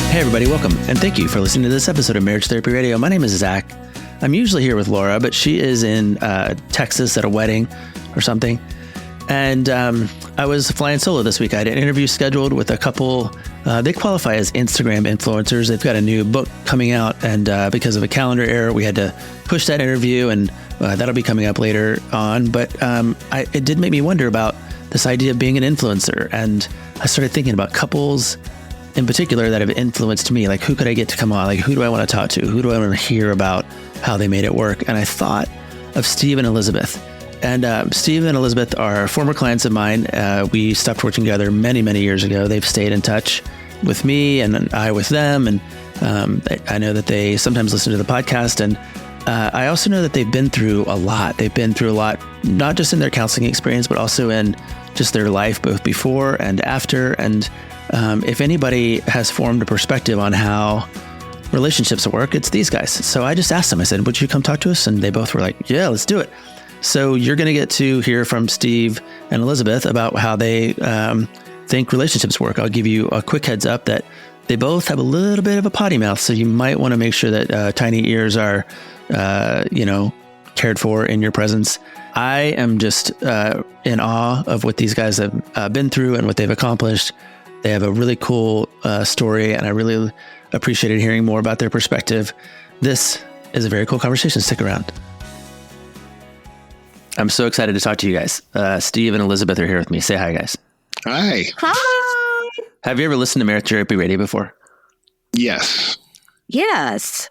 Hey everybody, welcome, and thank you for listening to this episode of Marriage Therapy Radio. My name is Zach. I'm usually here with Laura, but she is in Texas at a wedding or something. And I was flying solo this week. I had an interview scheduled with a couple. They qualify as Instagram influencers. They've got a new book coming out, and because of a calendar error, we had to push that interview, and that'll be coming up later on. But it did make me wonder about this idea of being an influencer, and I started thinking about couples in particular that have influenced me. Like, who could I get to come on? Like, who do I want to talk to? Who do I want to hear about how they made it work? And I thought of Steve and Elizabeth. And Steve and Elizabeth are former clients of mine. We stopped working together many, many years ago. They've stayed in touch with me and I with them. And I know that they sometimes listen to the podcast. And I also know that they've been through a lot. They've been through a lot, not just in their counseling experience, but also in just their life, both before and after. And if anybody has formed a perspective on how relationships work, it's these guys. So I just asked them, I said, would you come talk to us? And they both were like, yeah, let's do it. So you're going to get to hear from Steve and Elizabeth about how they think relationships work. I'll give you a quick heads up that they both have a little bit of a potty mouth. So you might want to make sure that tiny ears are, cared for in your presence. I am just in awe of what these guys have been through and what they've accomplished. They have a really cool story, and I really appreciated hearing more about their perspective. This is a very cool conversation. Stick around. I'm so excited to talk to you guys. Steve and Elizabeth are here with me. Say hi, guys. Hi. Hi. Have you ever listened to Marriage Therapy Radio before? Yes. Yes.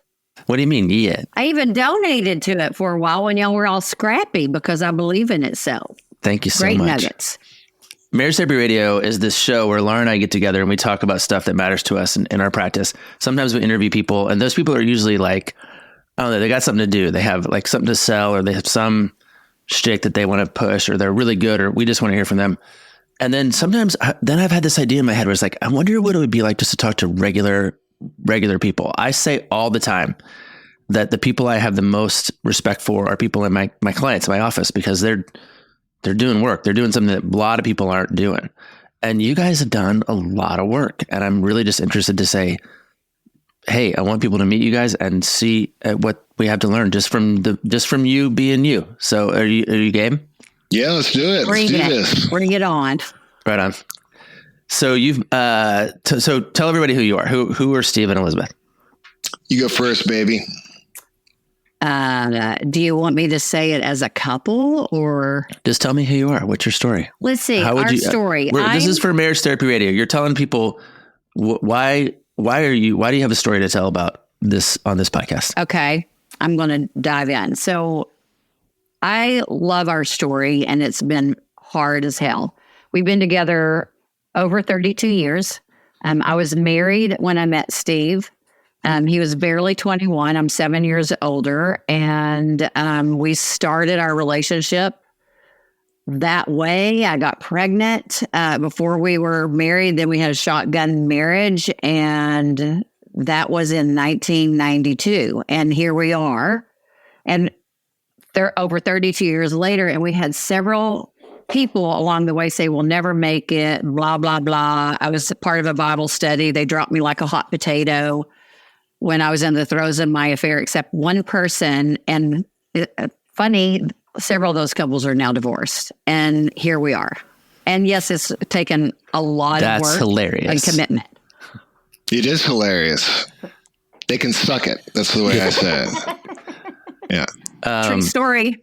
What do you mean, yeah? I even donated to it for a while when y'all were all scrappy because I believe in it so. Thank you so Great much. nuggets. Marriage Therapy Radio is this show where Laura and I get together and we talk about stuff that matters to us in our practice. Sometimes we interview people, and those people are usually like, I don't know, they got something to do. They have like something to sell, or they have some shtick that they want to push, or they're really good, or we just want to hear from them. And then sometimes, then I've had this idea in my head where it's like, I wonder what it would be like just to talk to regular people. I say all the time that the people I have the most respect for are people in my clients, my office, because they're doing work. They're doing something that a lot of people aren't doing. And you guys have done a lot of work. And I'm really just interested to say, hey, I want people to meet you guys and see what we have to learn just from you being you. So are you game? Yeah, let's do it. Let's do this. Bring it on. Right on. So you've so tell everybody who you are. Who are Steve and Elizabeth? You go first, baby. Do you want me to say it as a couple or? Just tell me who you are. What's your story? Let's see. Story. This is for Marriage Therapy Radio. You're telling people why do you have a story to tell about this on this podcast? Okay. I'm going to dive in. So I love our story, and it's been hard as hell. We've been together over 32 years. I was married when I met Steve. He was barely 21. I'm 7 years older. And we started our relationship that way. I got pregnant before we were married. Then we had a shotgun marriage. And that was in 1992. And here we are. And they're over 32 years later. And we had several people along the way say, we'll never make it, blah, blah, blah. I was part of a Bible study. They dropped me like a hot potato when I was in the throes of my affair, except one person. And funny, several of those couples are now divorced. And here we are. And yes, it's taken a lot of work. That's hilarious. And commitment. It is hilarious. They can suck it. That's the way I say it. Yeah. True story.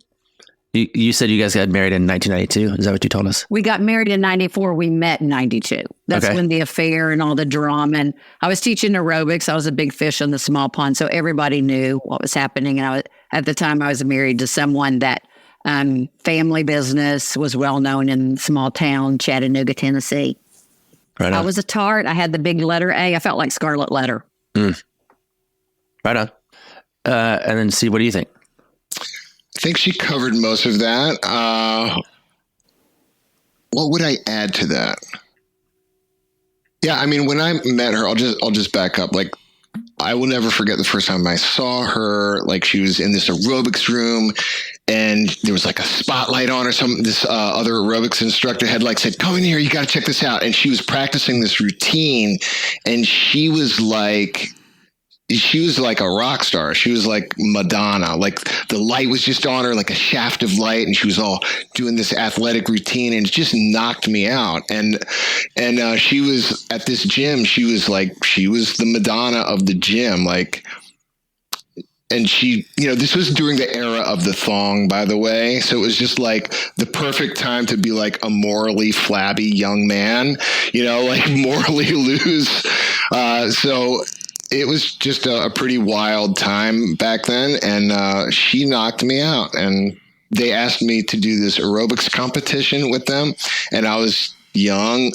You said you guys got married in 1992. Is that what you told us? We got married in 94. We met in 92. That's when the affair and all the drama. And I was teaching aerobics. I was a big fish in the small pond. So everybody knew what was happening. And at the time I was married to someone that family business was well known in small town, Chattanooga, Tennessee. Right on. I was a tart. I had the big letter A. I felt like Scarlet Letter. Right on. And then Steve, what do you think? I think she covered most of that. What would I add to that? Yeah, I mean, when I met her, I'll just back up. Like, I will never forget the first time I saw her. Like, she was in this aerobics room, and there was like a spotlight on or something. This other aerobics instructor had like said, "Come in here, you got to check this out." And she was practicing this routine, and she was like a rock star. She was like Madonna. Like the light was just on her, like a shaft of light, and she was all doing this athletic routine, and it just knocked me out. And she was at this gym. She was the Madonna of the gym. Like, and she, this was during the era of the thong, by the way. So it was just like the perfect time to be like a morally flabby young man, like morally loose. So it was just a pretty wild time back then. And she knocked me out. And they asked me to do this aerobics competition with them. And I was a young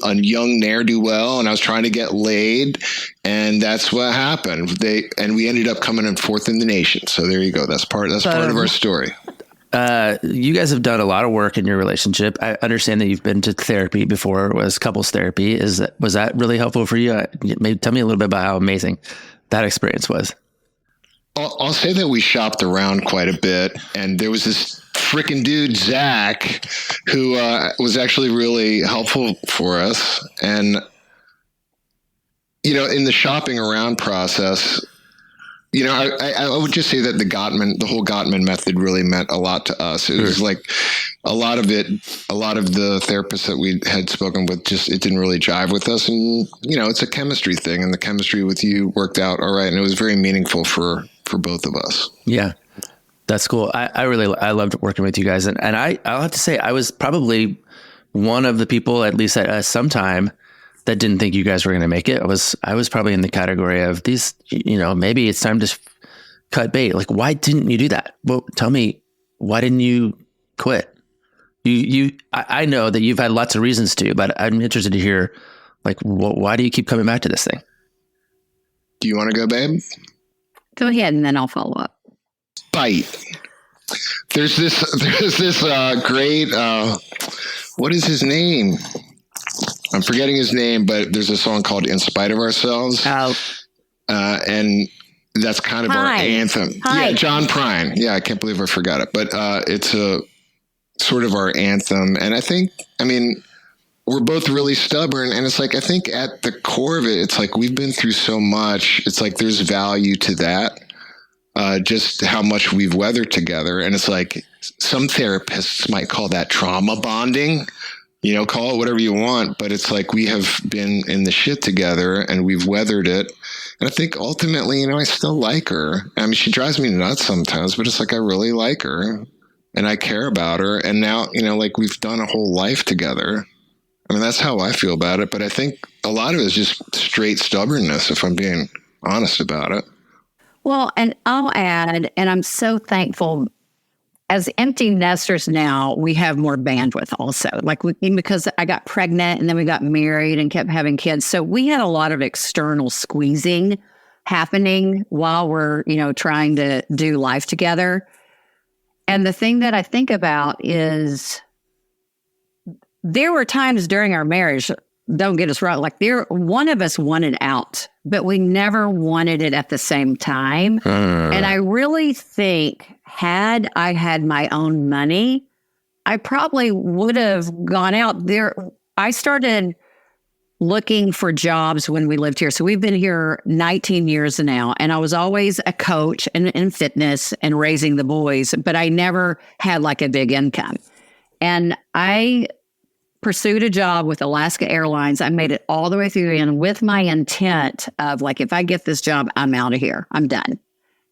ne'er-do-well, and I was trying to get laid, and that's what happened. We ended up coming in fourth in the nation. So there you go. That's part of our story. You guys have done a lot of work in your relationship. I understand that you've been to therapy before. It was couples therapy. Was that really helpful for you? Maybe tell me a little bit about how amazing that experience was. I'll say that we shopped around quite a bit, and there was this freaking dude, Zach, who was actually really helpful for us. And, in the shopping around process, I would just say that the whole Gottman method really meant a lot to us. It was like a lot of the therapists that we had spoken with, it didn't really jive with us. And, it's a chemistry thing, and the chemistry with you worked out all right. And it was very meaningful for both of us. Yeah. That's cool. I loved working with you guys. And I'll have to say, I was probably one of the people, at least at some time, that didn't think you guys were going to make it. I was probably in the category of these, maybe it's time to cut bait. Like, why didn't you do that? Well, tell me, why didn't you quit? I know that you've had lots of reasons to, but I'm interested to hear, like, why do you keep coming back to this thing? Do you want to go, babe? Go ahead, and then I'll follow up. Bite. There's this great, what is his name? I'm forgetting his name, but there's a song called "In Spite of Ourselves." Oh. And that's kind of our anthem. Yeah, John Prine. Yeah, I can't believe I forgot it. But it's a sort of our anthem. And we're both really stubborn. And it's like, I think at the core of it, it's like we've been through so much. It's like there's value to that. Just how much we've weathered together. And it's like some therapists might call that trauma bonding, call it whatever you want, but it's like we have been in the shit together and we've weathered it. And I think ultimately, I still like her. She drives me nuts sometimes, but it's like I really like her and I care about her. And now, like we've done a whole life together. That's how I feel about it. But I think a lot of it is just straight stubbornness, if I'm being honest about it. Well, and I'll add, and I'm so thankful, as empty nesters now, we have more bandwidth also. Like because I got pregnant and then we got married and kept having kids. So we had a lot of external squeezing happening while we're, trying to do life together. And the thing that I think about is there were times during our marriage, don't get us wrong, like one of us wanted out, but we never wanted it at the same time. And I really think had I had my own money, I probably would have gone out there. I started looking for jobs when we lived here. So we've been here 19 years now, and I was always a coach in fitness and raising the boys, but I never had like a big income. And I pursued a job with Alaska Airlines. I made it all the way through and with my intent of like, if I get this job, I'm out of here. I'm done.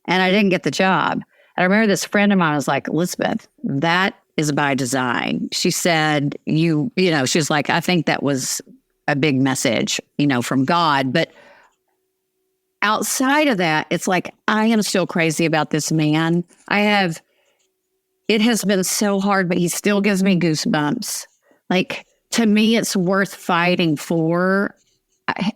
And I didn't get the job. And I remember this friend of mine was like, Elizabeth, that is by design. She said, she's like, I think that was a big message, from God. But outside of that, it's like, I am still crazy about this man. It has been so hard, but he still gives me goosebumps. Like, to me, it's worth fighting for.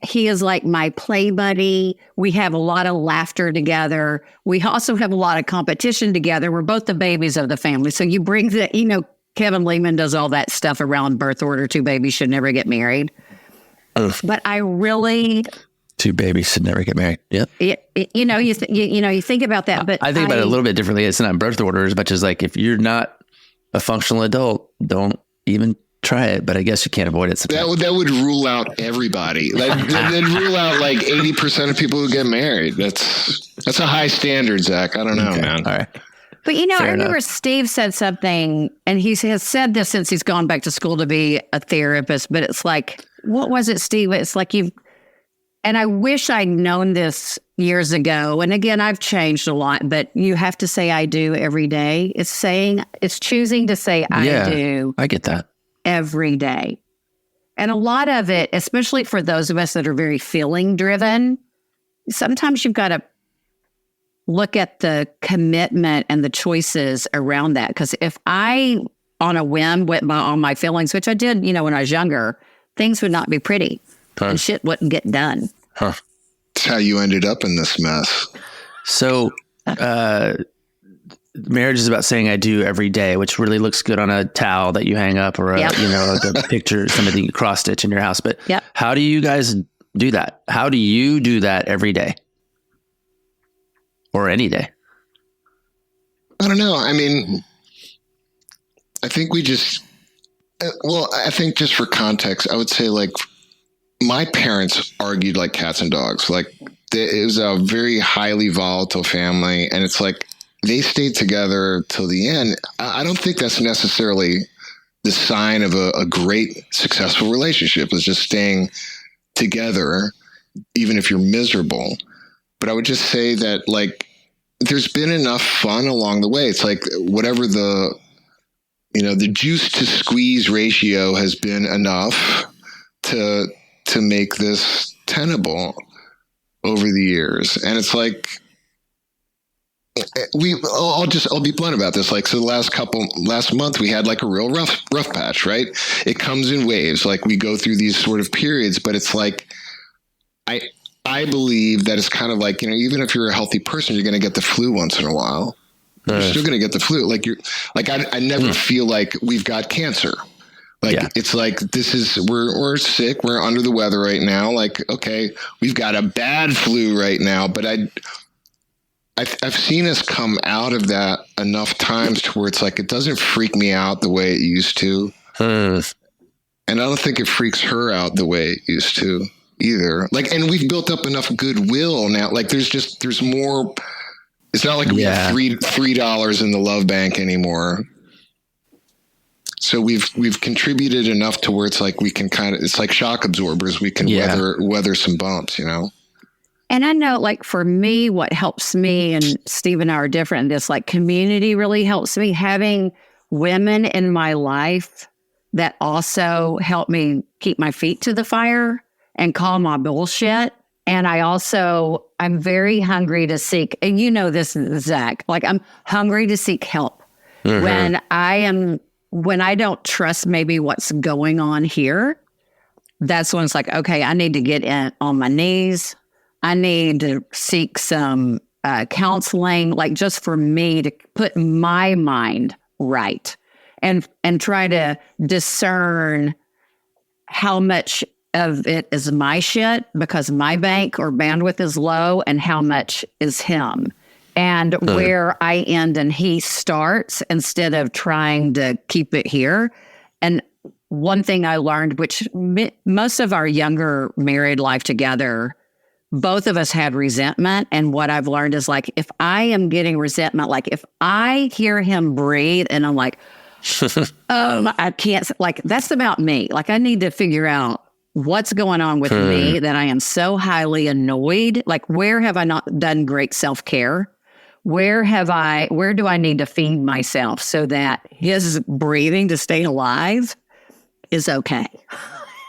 He is like my play buddy. We have a lot of laughter together. We also have a lot of competition together. We're both the babies of the family. So you bring Kevin Lehman does all that stuff around birth order. Two babies should never get married. But I really Two babies should never get married. Yep. You think about that, but I think about it a little bit differently. It's not birth order as much as like, if you're not a functional adult, don't even try it. But I guess you can't avoid it sometimes. That would rule out everybody. That'd rule out like 80% of people who get married. That's a high standard, Zach. I don't know, man. All right. But I Fair remember enough. Steve said something, and he has said this since he's gone back to school to be a therapist. But it's like, what was it, Steve? It's like and I wish I'd known this years ago. And again, I've changed a lot, but you have to say I do every day. It's choosing to say I do I get that. every day. And a lot of it, especially for those of us that are very feeling driven, sometimes you've got to look at the commitment and the choices around that. Because if I, on a whim, went on my feelings, which I did, when I was younger, things would not be pretty. And shit wouldn't get done. Huh. That's how you ended up in this mess. So, marriage is about saying I do every day, which really looks good on a towel that you hang up or like a picture, something you cross stitch in your house. But how do you guys do that? How do you do that every day or any day? I don't know. I mean, I think we just, I think just for context, I would say like my parents argued like cats and dogs. Like it was a very highly volatile family. And it's like they stayed together till the end. I don't think that's necessarily the sign of a great, successful relationship, is just staying together, even if you're miserable. But I would just say that like, there's been enough fun along the way. It's like whatever the juice to squeeze ratio has been enough to make this tenable over the years. And it's like, I'll be blunt about this. Like, so last month we had like a real rough patch, right? It comes in waves. Like we go through these sort of periods, but it's like, I believe that it's kind of like, even if you're a healthy person, you're going to get the flu once in a while. You're still going to get the flu. Like I never feel like we've got cancer. Like it's like, we're sick. We're under the weather right now. Like, okay, we've got a bad flu right now, but I've seen us come out of that enough times to where it's like, it doesn't freak me out the way it used to. And I don't think it freaks her out the way it used to either. Like, and we've built up enough goodwill now. Like there's more. It's not like we have $3 in the love bank anymore. So we've contributed enough to where it's like we can it's like shock absorbers. We can weather some bumps, And I know, like, for me, what helps me, and Steve and I are different in this, like, community really helps me. Having women in my life that also help me keep my feet to the fire and call my bullshit. And I'm very hungry to seek, and this, Zach, like, I'm hungry to seek help. Mm-hmm. When I don't trust maybe what's going on here, that's when it's like, okay, I need to get on my knees. I need to seek some counseling, like just for me to put my mind right and try to discern how much of it is my shit because my bank or bandwidth is low and how much is him. And where I end and he starts instead of trying to keep it here. And one thing I learned, which most of our younger married life together, both of us had resentment. And what I've learned is like, if I am getting resentment, like if I hear him breathe and I'm like, I can't, like, that's about me. Like I need to figure out what's going on with me that I am so highly annoyed. Like, where have I not done great self-care? Where do I need to feed myself so that his breathing to stay alive is okay?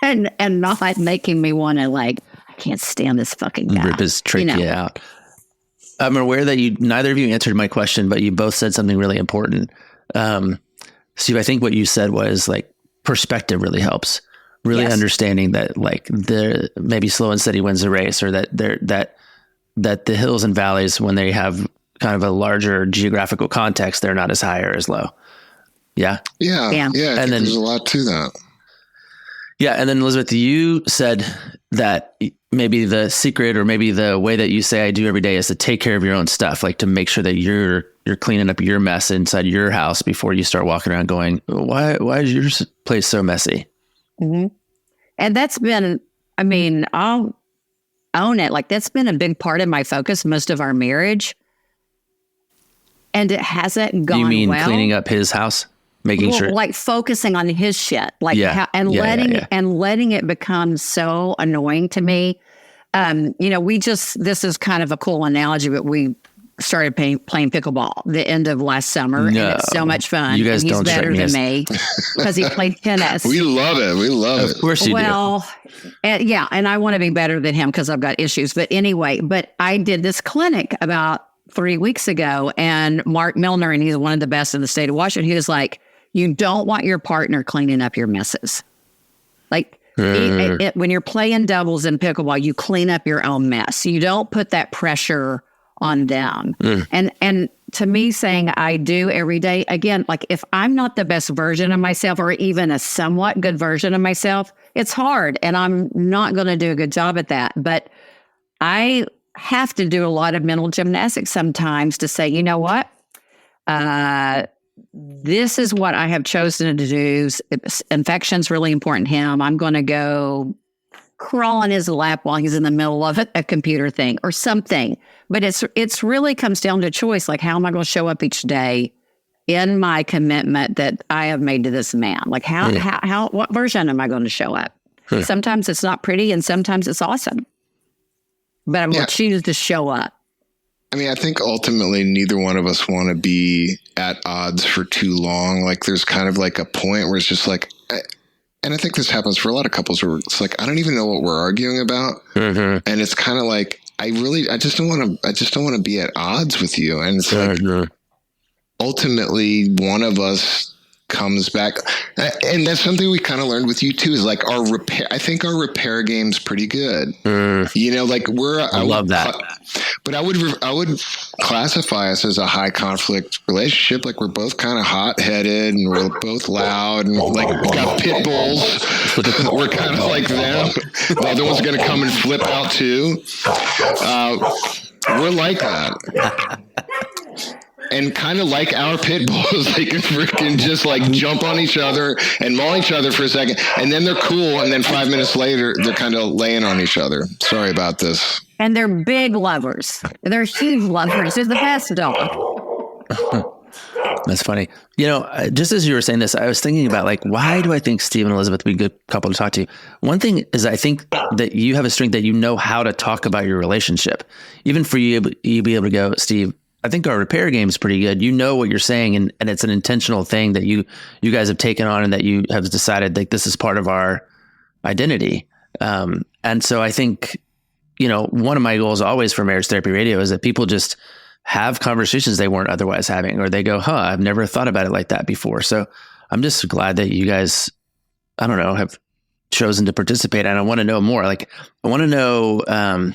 and not making me want to like, I can't stand this fucking guy. Rip his trachea out. I'm aware that neither of you answered my question, but you both said something really important. Steve, I think what you said was like perspective really helps. Really understanding that like maybe slow and steady wins the race, or that the hills and valleys, when they have kind of a larger geographical context, they're not as high or as low. Yeah. Yeah. And then there's a lot to that. Yeah. And then Elizabeth, you said that maybe the secret or maybe the way that you say I do every day is to take care of your own stuff, like to make sure that you're cleaning up your mess inside your house before you start walking around going, why is your place so messy? Mm-hmm. And that's been, I mean, I'll own it. Like that's been a big part of my focus most of our marriage. And it hasn't gone well. You mean cleaning up his house? Making sure, like focusing on his shit, like letting it become so annoying to me. This is kind of a cool analogy, but we started playing pickleball the end of last summer, and it's so much fun. You guys and he's don't better than me because he played tennis. We love it. We love it. Of course you do. And I want to be better than him because I've got issues. But anyway, I did this clinic about 3 weeks ago, and Mark Milner, and he's one of the best in the state of Washington, he was like, you don't want your partner cleaning up your messes. Like when you're playing doubles in pickleball, you clean up your own mess. You don't put that pressure on them. And to me, saying I do every day, again, like if I'm not the best version of myself or even a somewhat good version of myself, it's hard. And I'm not going to do a good job at that. But I have to do a lot of mental gymnastics sometimes to say, you know what? This is what I have chosen to do. Infection's really important to him. I'm going to go crawl on his lap while he's in the middle of a computer thing or something. But it's really comes down to choice. Like, how am I going to show up each day in my commitment that I have made to this man? Like, what version am I going to show up? Sometimes it's not pretty and sometimes it's awesome. But I'm going to choose to show up. I mean, I think ultimately neither one of us want to be at odds for too long. Like there's kind of like a point where it's just like, and I think this happens for a lot of couples where it's like, I don't even know what we're arguing about. Mm-hmm. And it's kind of like, I just don't want to be at odds with you. And it's like, ultimately one of us comes back. And that's something we kind of learned with you too, is like I think our repair game's pretty good. Like I love that. But I would classify us as a high conflict relationship. Like we're both kind of hot headed and we're both loud and like we've got pit bulls. We're kind of like them. The other one's going to come and flip out too. We're like that. And kind of like our pit bulls, they can freaking just like jump on each other and maul each other for a second. And then they're cool. And then 5 minutes later, they're kind of laying on each other. Sorry about this. And they're big lovers. They're huge lovers. They're the best dog. That's funny. Just as you were saying this, I was thinking about like, why do I think Steve and Elizabeth would be a good couple to talk to? One thing is I think that you have a strength that you know how to talk about your relationship. Even for you be able to go, Steve, I think our repair game is pretty good. You know what you're saying, and it's an intentional thing that you guys have taken on and that you have decided like this is part of our identity. And so I think, one of my goals always for Marriage Therapy Radio is that people just have conversations they weren't otherwise having, or they go, I've never thought about it like that before. So I'm just glad that you guys, I don't know, have chosen to participate. And I want to know more. Like, I want to know,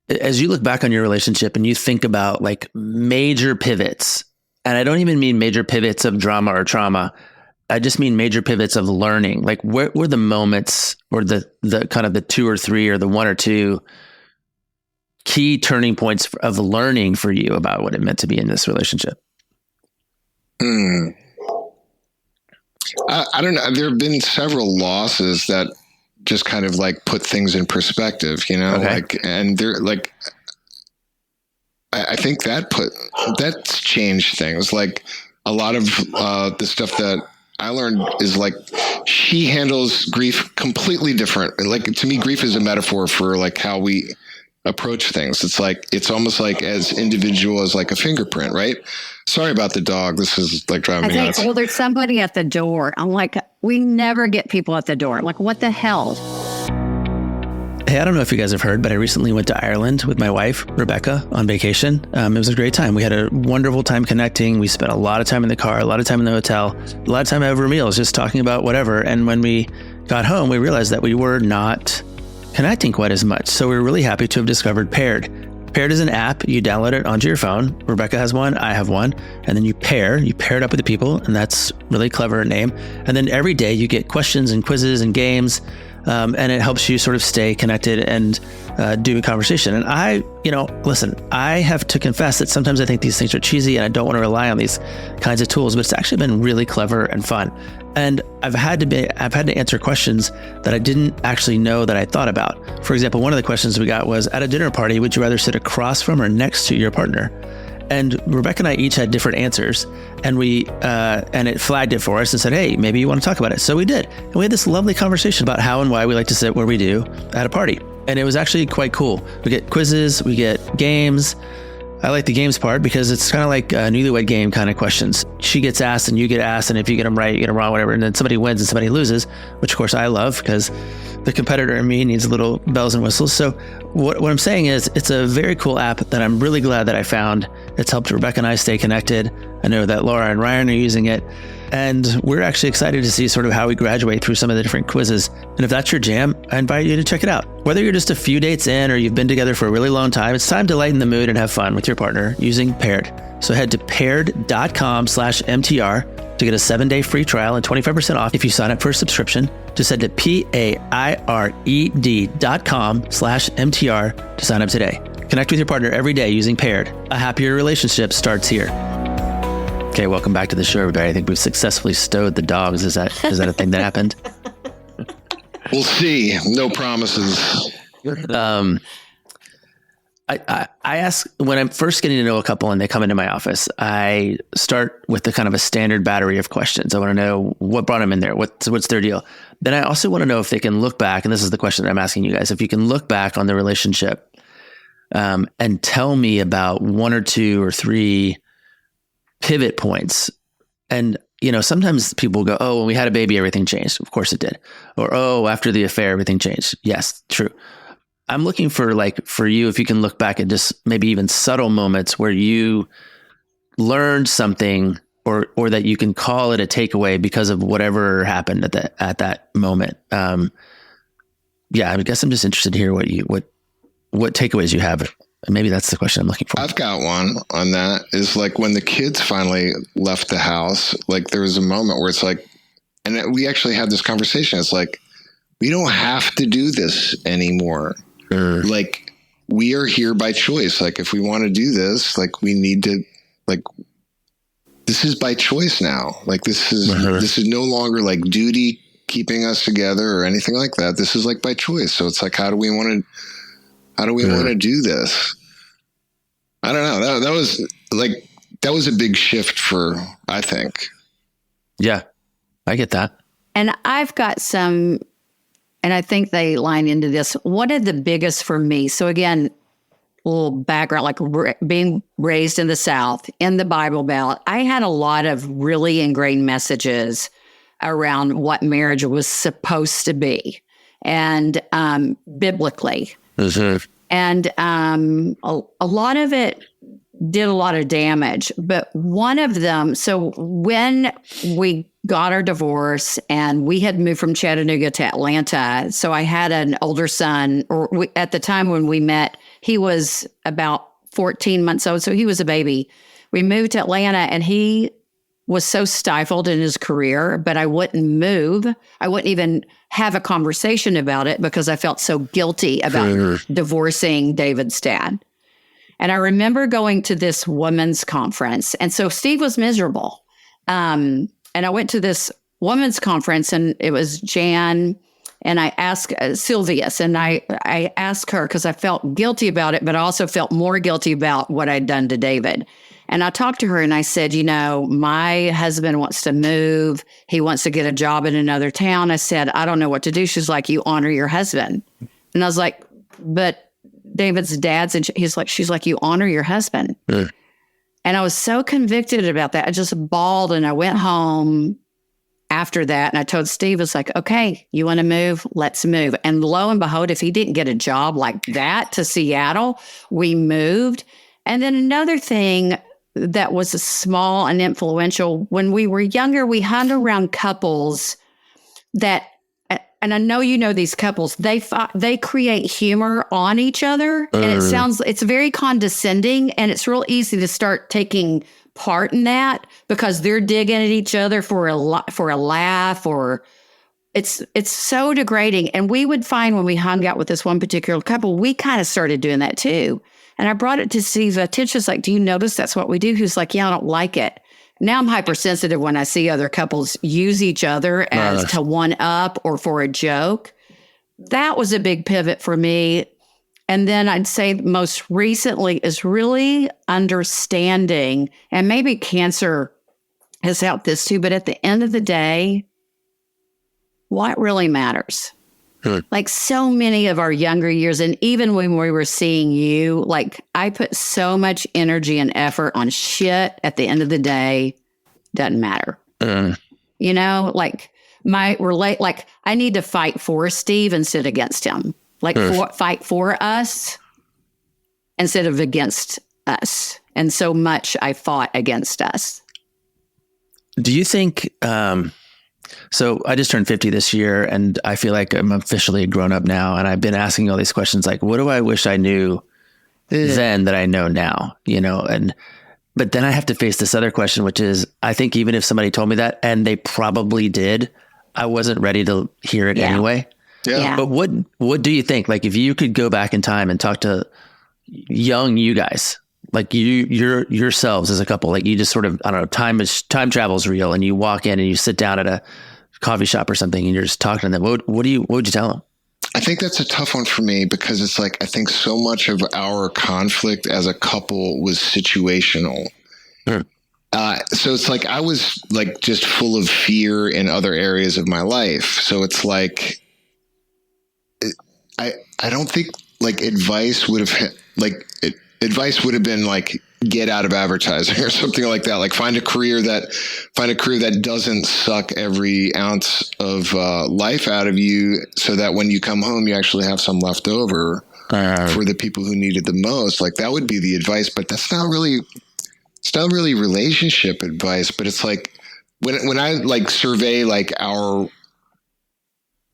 as you look back on your relationship and you think about like major pivots, and I don't even mean major pivots of drama or trauma, I just mean major pivots of learning. Like where were the moments or the kind of the 2 or 3 or the 1 or 2 key turning points of learning for you about what it meant to be in this relationship? I don't know. There have been several losses that just kind of like put things in perspective, like, and they're like, I think that's changed things. Like a lot of the stuff that I learned is like, she handles grief completely different. Like to me, grief is a metaphor for like how we approach things. It's like, it's almost like as individual as like a fingerprint, right? Sorry about the dog. This is like driving me nuts. Well, there's somebody at the door. I'm like, we never get people at the door. I'm like, what the hell? Hey, I don't know if you guys have heard, but I recently went to Ireland with my wife, Rebecca, on vacation. It was a great time. We had a wonderful time connecting. We spent a lot of time in the car, a lot of time in the hotel, a lot of time over meals, just talking about whatever. And when we got home, we realized that we were not connecting quite as much. So we were really happy to have discovered Paired. Paired is an app. You download it onto your phone. Rebecca has one. I have one. And then you pair it up with the people. And that's really clever name. And then every day you get questions and quizzes and games. And it helps you sort of stay connected and do a conversation. And listen, I have to confess that sometimes I think these things are cheesy and I don't want to rely on these kinds of tools, but it's actually been really clever and fun. And I've had to answer questions that I didn't actually know that I thought about. For example, one of the questions we got was, at a dinner party, would you rather sit across from or next to your partner? And Rebecca and I each had different answers, and and it flagged it for us and said, hey, maybe you want to talk about it. So we did. And we had this lovely conversation about how and why we like to sit where we do at a party. And it was actually quite cool. We get quizzes, we get games. I like the games part because it's kind of like a newlywed game kind of questions. She gets asked and you get asked, and if you get them right, you get them wrong, whatever. And then somebody wins and somebody loses, which of course I love because the competitor in me needs little bells and whistles. So what I'm saying is it's a very cool app that I'm really glad that I found. It's helped Rebecca and I stay connected. I know that Laura and Ryan are using it. And we're actually excited to see sort of how we graduate through some of the different quizzes. And if that's your jam, I invite you to check it out. Whether you're just a few dates in or you've been together for a really long time, it's time to lighten the mood and have fun with your partner using Paired. So head to paired.com/MTR to get a 7-day free trial and 25% off if you sign up for a subscription. Just head to paired.com/MTR to sign up today. Connect with your partner every day using Paired. A happier relationship starts here. Okay, welcome back to the show, everybody. I think we've successfully stowed the dogs. Is that a thing that happened? We'll see. No promises. I ask, when I'm first getting to know a couple and they come into my office, I start with the kind of a standard battery of questions. I want to know what brought them in there. What's their deal? Then I also want to know if they can look back, and this is the question that I'm asking you guys, if you can look back on the relationship and tell me about 1 or 2 or 3 pivot points. And, sometimes people go, oh, when we had a baby, everything changed. Of course it did. Or, oh, after the affair, everything changed. Yes, true. I'm looking for you, if you can look back at just maybe even subtle moments where you learned something or that you can call it a takeaway because of whatever happened at that moment. I guess I'm just interested to hear what takeaways you have. Maybe that's the question I'm looking for. I've got one on that. Is like when the kids finally left the house, like there was a moment where it's like, and we actually had this conversation. It's like, we don't have to do this anymore. Like we are here by choice. Like if we want to do this, like we need to, like, this is by choice now. Like this is no longer like duty keeping us together or anything like that. This is like by choice. So it's like, how do we want to do this? I don't know. That was a big shift I think. Yeah, I get that. And I've got some, and I think they line into this. One of the biggest for me, so again, a little background, like being raised in the South, in the Bible Belt, I had a lot of really ingrained messages around what marriage was supposed to be and biblically. Mm-hmm. And a lot of it did a lot of damage. But one of them, so when we got our divorce and we had moved from Chattanooga to Atlanta, so I had an older son, at the time when we met, he was about 14 months old, so he was a baby. We moved to Atlanta and he was so stifled in his career, but I wouldn't move. I wouldn't even have a conversation about it because I felt so guilty about divorcing David's dad. And I remember going to this women's conference. And so Steve was miserable. And I went to this women's conference and it was Jan and I asked Sylvius, and I asked her because I felt guilty about it, but I also felt more guilty about what I'd done to David. And I talked to her and I said, my husband wants to move. He wants to get a job in another town. I said, I don't know what to do. She's like, you honor your husband. And I was like, but David's dad's, and she's like, you honor your husband. And I was so convicted about that. I just bawled and I went home after that. And I told Steve, it's like, okay, you want to move? Let's move. And lo and behold, if he didn't get a job like that to Seattle, we moved. And then another thing that was small and influential, when we were younger, we hung around couples that and I know you know these couples, they create humor on each other, and it's very condescending, and it's real easy to start taking part in that because they're digging at each other for a laugh, or it's so degrading. And we would find when we hung out with this one particular couple, we kind of started doing that too. And I brought it to Steve's attention. It's like, do you notice that's what we do? Who's like, yeah, I don't like it. Now I'm hypersensitive when I see other couples use each other as to one up or for a joke. That was a big pivot for me. And then I'd say most recently is really understanding, and maybe cancer has helped this too, but at the end of the day, what really matters? Like so many of our younger years, and even when we were seeing you, like I put so much energy and effort on shit. At the end of the day, doesn't matter. You know, like like I need to fight for Steve instead of against him. Like fight for us instead of against us. And so much I fought against us. Do you think? So I just turned 50 this year, and I feel like I'm officially a grown up now. And I've been asking all these questions, like, what do I wish I knew then that I know now? You know, but then I have to face this other question, which is, I think even if somebody told me that, and they probably did, I wasn't ready to hear it anyway. Yeah. But what do you think? Like, if you could go back in time and talk to young you guys, like yourselves as a couple, like you just sort of, I don't know, time travel is real, and you walk in and you sit down at a coffee shop or something and you're just talking to them. What would you tell them? I think that's a tough one for me because it's like, I think so much of our conflict as a couple was situational. So it's like, I was like just full of fear in other areas of my life. So it's like, I don't think like advice would have been like, get out of advertising or something like that. Like find a career that doesn't suck every ounce of life out of you, so that when you come home, you actually have some left over for the people who need it the most. Like that would be the advice, but it's not really relationship advice. But it's like when I like survey like our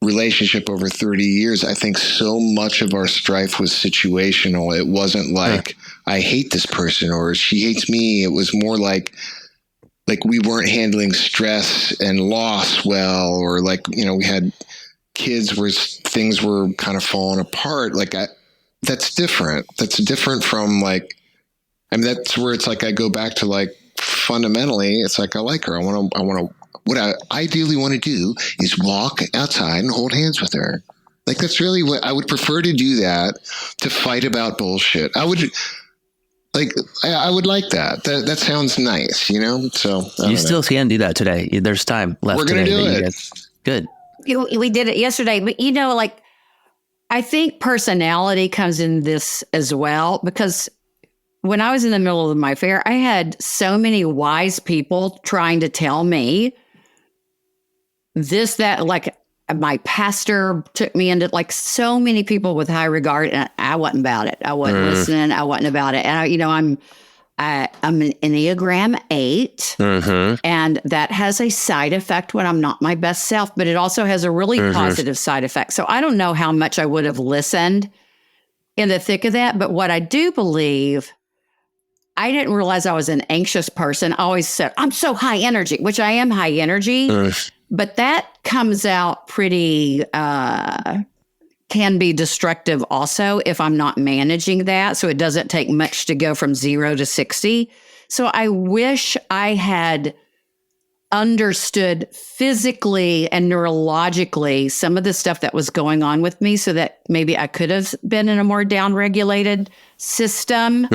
relationship over 30 years, I think so much of our strife was situational. It wasn't like I hate this person or she hates me. It was more like we weren't handling stress and loss well, or like, you know, we had kids where things were kind of falling apart. Like that's different. That's different from like, I mean, that's where it's like, I go back to like, fundamentally, it's like, I like her. What I ideally want to do is walk outside and hold hands with her. Like, that's really what I would prefer to do, that to fight about bullshit. I would like that. That sounds nice, you know? So you still can do that today. There's time left. We're going to do it. Good. We did it yesterday, but you know, like, I think personality comes in this as well, because when I was in the middle of my affair, I had so many wise people trying to tell me this, that, like my pastor took me into like so many people with high regard, and I wasn't about it. I wasn't listening. I wasn't about it. And I'm an Enneagram 8, and that has a side effect when I'm not my best self, but it also has a really positive side effect. So I don't know how much I would have listened in the thick of that. But what I do believe, I didn't realize I was an anxious person. I always said, I'm so high energy, which I am high energy, but that comes out pretty, can be destructive also if I'm not managing that. So it doesn't take much to go from 0 to 60. So I wish I had understood physically and neurologically some of the stuff that was going on with me, so that maybe I could have been in a more downregulated system,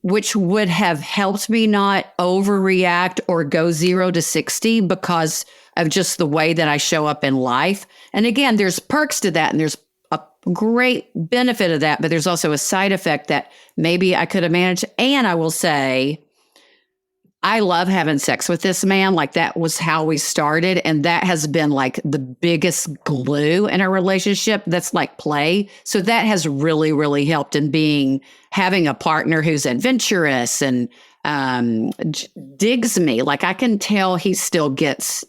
which would have helped me not overreact or go 0 to 60 because of just the way that I show up in life. And again, there's perks to that, and there's a great benefit of that, but there's also a side effect that maybe I could have managed. And I will say, I love having sex with this man. Like, that was how we started. And that has been like the biggest glue in our relationship. That's like play. So that has really, really helped in having a partner who's adventurous and digs me. Like, I can tell he still gets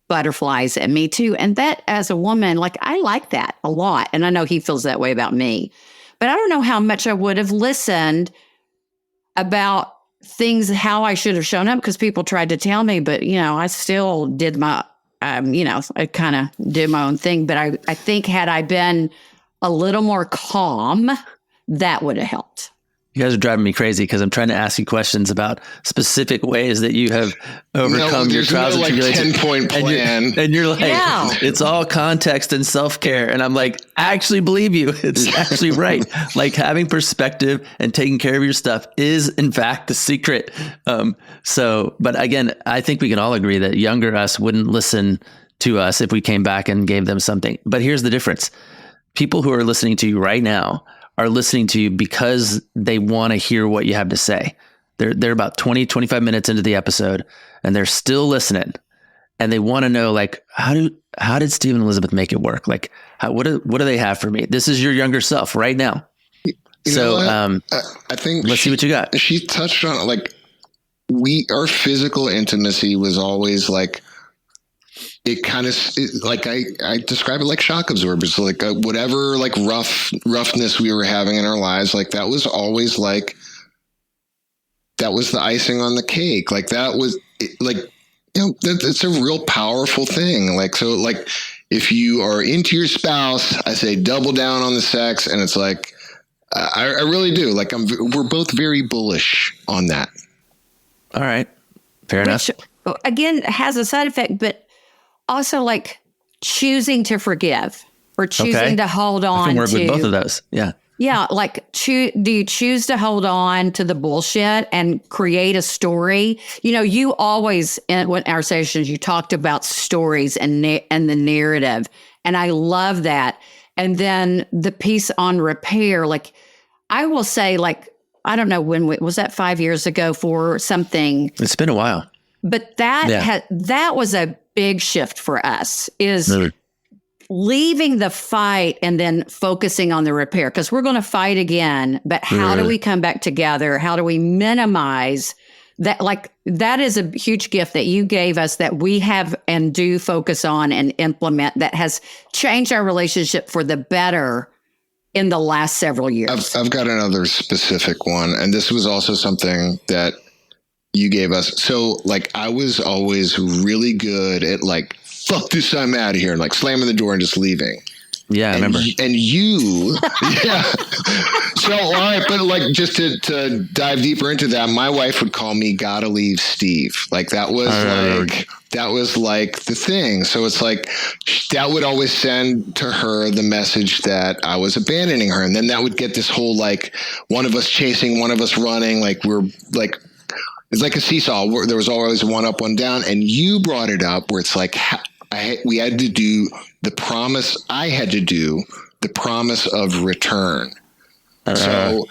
butterflies at me too. And that, as a woman, like, I like that a lot. And I know he feels that way about me, but I don't know how much I would have listened about things, how I should have shown up, because people tried to tell me, but, I still did my, I kind of did my own thing. But I think had I been a little more calm, that would have helped. You guys are driving me crazy because I'm trying to ask you questions about specific ways that you have overcome your trials and tribulations. 10-point plan. And you're like, It's all context and self-care. And I'm like, I actually believe you. It's actually right. Like, having perspective and taking care of your stuff is, in fact, the secret. But again, I think we can all agree that younger us wouldn't listen to us if we came back and gave them something. But here's the difference. People who are listening to you right now are listening to you because they want to hear what you have to say. They're about 20, 25 minutes into the episode and they're still listening, and they want to know, like, how did Steve and Elizabeth make it work? Like, what do they have for me? This is your younger self right now. I think let's see what you got. She touched on, like, our physical intimacy was always like, it kind of, like, I describe it like shock absorbers, like whatever, like, roughness we were having in our lives, like, that was always like, that was the icing on the cake. Like, that was like, it's a real powerful thing. Like, so, like, if you are into your spouse, I say double down on the sex. And it's like, I really do. Like, we're both very bullish on that. All right. Fair enough. Again, has a side effect, but also, like, choosing to forgive or choosing to hold on. I can work with both of those. Yeah. Yeah. Like, do you choose to hold on to the bullshit and create a story? You always, in our sessions, you talked about stories and the narrative. And I love that. And then the piece on repair, like, I will say, like, I don't know, was that 5 years ago for something? It's been a while. But that was a big shift for us, is leaving the fight and then focusing on the repair, because we're going to fight again. But how do we come back together? How do we minimize that? Like, that is a huge gift that you gave us that we have and do focus on and implement, that has changed our relationship for the better in the last several years. I've got another specific one. And this was also something that you gave us. So, like, I was always really good at, like, fuck this, I'm out of here, and, like, slamming the door and just leaving. Yeah, I remember. And you, yeah. So, all right, but, like, just to dive deeper into that, my wife would call me "Gotta Leave Steve." Like, that was like the thing. So it's like, that would always send to her the message that I was abandoning her, and then that would get this whole, like, one of us chasing, one of us running, like, we're like. It's like a seesaw where there was always one up, one down. And you brought it up where it's like, we had to do the promise. I had to do the promise of return. So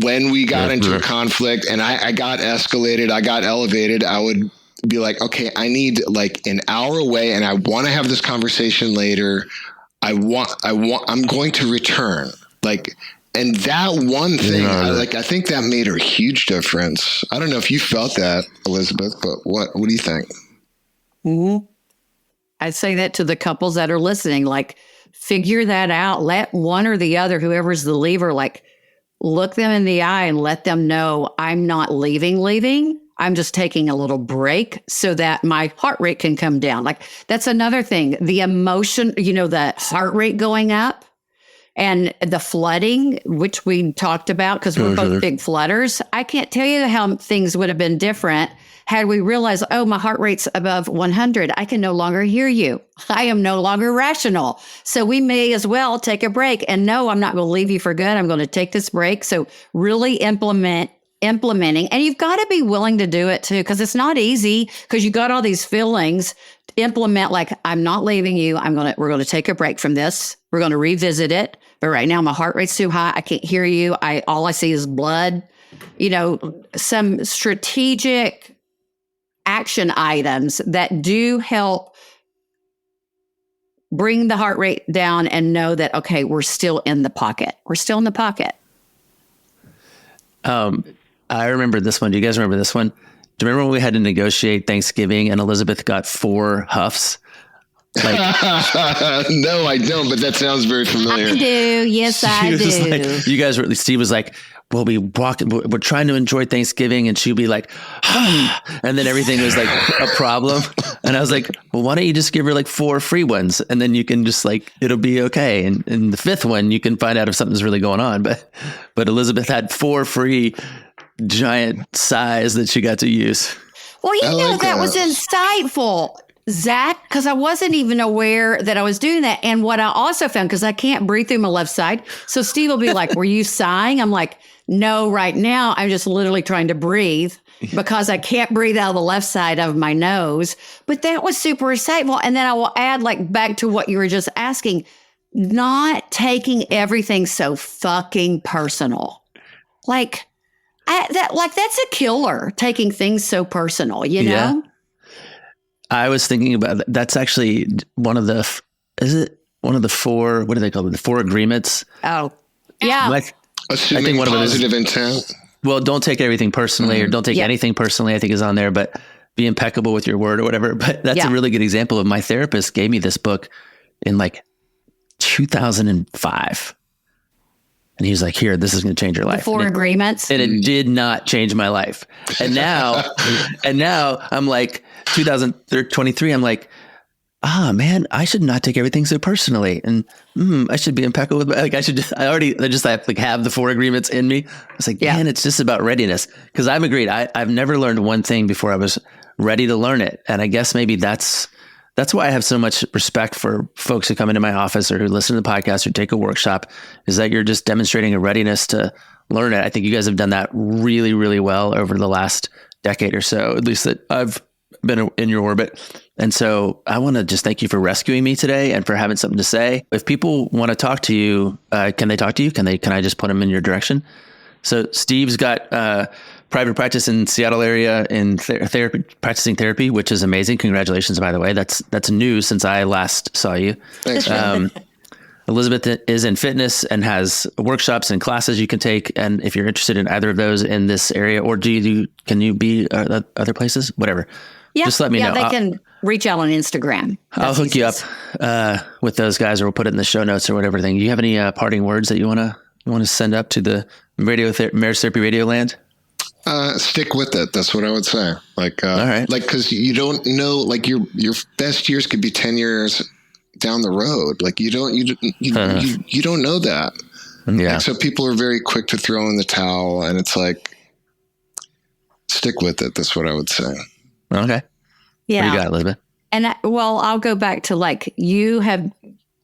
when we got into a conflict and I got escalated, I got elevated, I would be like, okay, I need, like, an hour away and I want to have this conversation later. I'm going to return. Like, and that one thing, I think that made a huge difference. I don't know if you felt that, Elizabeth, but what do you think? Mm-hmm. I say that to the couples that are listening, like, figure that out. Let one or the other, whoever's the leaver, like, look them in the eye and let them know, I'm not leaving. I'm just taking a little break so that my heart rate can come down. Like, that's another thing. The emotion, the heart rate going up. And the flooding, which we talked about, because we're both big flooders. I can't tell you how things would have been different had we realized, oh, my heart rate's above 100. I can no longer hear you. I am no longer rational. So we may as well take a break. And no, I'm not going to leave you for good. I'm going to take this break. So really implementing. And you've got to be willing to do it too, because it's not easy, because you got all these feelings. Implement, like, I'm not leaving you. We're going to take a break from this. We're going to revisit it. But right now my heart rate's too high. I can't hear you. All I see is blood. Some strategic action items that do help bring the heart rate down and know that, okay, we're still in the pocket. I remember this one. Do you guys remember this one? Do you remember when we had to negotiate Thanksgiving and Elizabeth got 4 huffs? No, I don't, but that sounds very familiar. I do. Yes, I do. Like, you guys were, Steve was like, we'll be walking, we're trying to enjoy Thanksgiving. And she'd be like, and then everything was like a problem. And I was like, well, why don't you just give her like 4 free ones? And then you can just like, it'll be okay. And the 5th one, you can find out if something's really going on. But Elizabeth had 4 free giant size that she got to use. Well, you I know, like that that. was insightful, Zach, because I wasn't even aware that I was doing that. And what I also found, because I can't breathe through my left side. So Steve will be like, were you sighing? I'm like, no, right now I'm just literally trying to breathe because I can't breathe out of the left side of my nose. But that was super insightful. And then I will add, like, back to what you were just asking, not taking everything so fucking personal. Like, that's a killer, taking things so personal, you know? Yeah. I was thinking about that's actually one of the, is it one of the 4, what do they call it? The 4 agreements. Oh, yeah. Like, Assuming I think one of it is- positive intent. well, don't take everything personally or don't take Yeah. anything personally, I think is on there, but be impeccable with your word or whatever. But that's Yeah. a really good example of my therapist gave me this book in like 2005. And he was like, here, this is going to change your life. 4 agreements. And it did not change my life. And now, I'm like 2023. I'm like, man, I should not take everything so personally. And I should be impeccable with like, I just have to have the 4 agreements in me. I was like, man, it's just about readiness. Cause I'm agreed. I've never learned one thing before I was ready to learn it. And I guess maybe that's why I have so much respect for folks who come into my office or who listen to the podcast or take a workshop, is that you're just demonstrating a readiness to learn it. I think you guys have done that really, really well over the last decade or so, at least that I've been in your orbit. And so I want to just thank you for rescuing me today and for having something to say. If people want to talk to you, can they talk to you? Can I just put them in your direction? So Steve's got private practice in Seattle area in practicing therapy, which is amazing. Congratulations, by the way. That's new since I last saw you. Thanks, man. Elizabeth is in fitness and has workshops and classes you can take. And if you're interested in either of those in this area, or can you be other places? Whatever. Yeah. Just let me know. They can reach out on Instagram. I'll hook you up with those guys, or we'll put it in the show notes or whatever thing. Do you have any parting words that you want to send up to the marriage therapy radio land? Stick with it. That's what I would say. Like, all right. Like, cause you don't know, like your best years could be 10 years down the road. Like you don't know that. Yeah. And so people are very quick to throw in the towel, and it's like, stick with it. That's what I would say. Okay. Yeah. What do you got, Elizabeth? And I'll go back to, like, you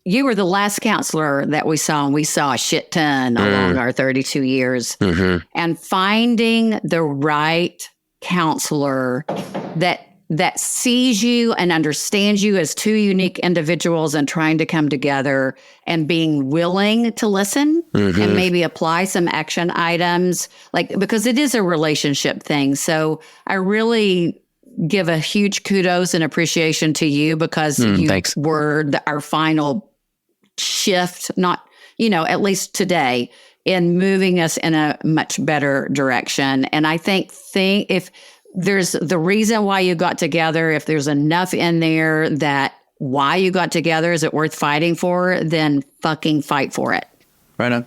were the last counselor that we saw, and we saw a shit ton along our 32 years. Mm-hmm. And finding the right counselor that sees you and understands you as 2 unique individuals and trying to come together and being willing to listen and maybe apply some action items, like, because it is a relationship thing. So I really give a huge kudos and appreciation to you, because you thanks. were our final shift, not, at least today, in moving us in a much better direction. And I think if there's the reason why you got together, if there's enough in there that why you got together, is it worth fighting for, then fucking fight for it. Right on.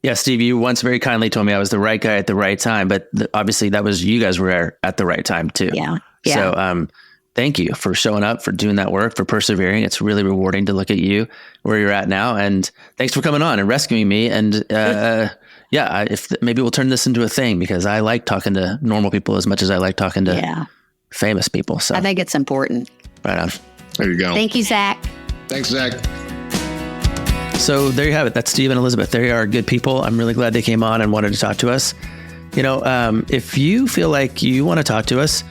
Yeah, Steve, you once very kindly told me I was the right guy at the right time, but obviously that was, you guys were at the right time too. Yeah. So thank you for showing up, for doing that work, for persevering. It's really rewarding to look at you where you're at now. And thanks for coming on and rescuing me. And maybe we'll turn this into a thing, because I like talking to normal people as much as I like talking to famous people. So I think it's important. Right on. There you go. Thank you, Zach. Thanks, Zach. So there you have it. That's Steve and Elizabeth. They are good people. I'm really glad they came on and wanted to talk to us. If you feel like you want to talk to us,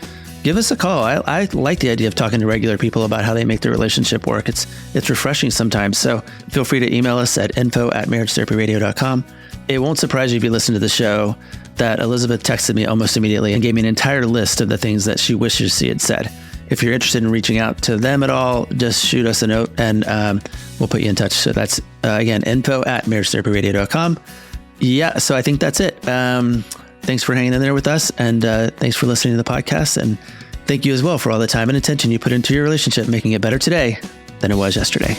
give us a call. I like the idea of talking to regular people about how they make their relationship work. It's refreshing sometimes. So feel free to email us at info@marriagetherapyradio.com. It won't surprise you if you listen to the show that Elizabeth texted me almost immediately and gave me an entire list of the things that she wishes she had said. If you're interested in reaching out to them at all, just shoot us a note and we'll put you in touch. So that's, again, info@marriagetherapyradio.com. Yeah, so I think that's it. thanks for hanging in there with us. And thanks for listening to the podcast. And thank you as well for all the time and attention you put into your relationship, making it better today than it was yesterday.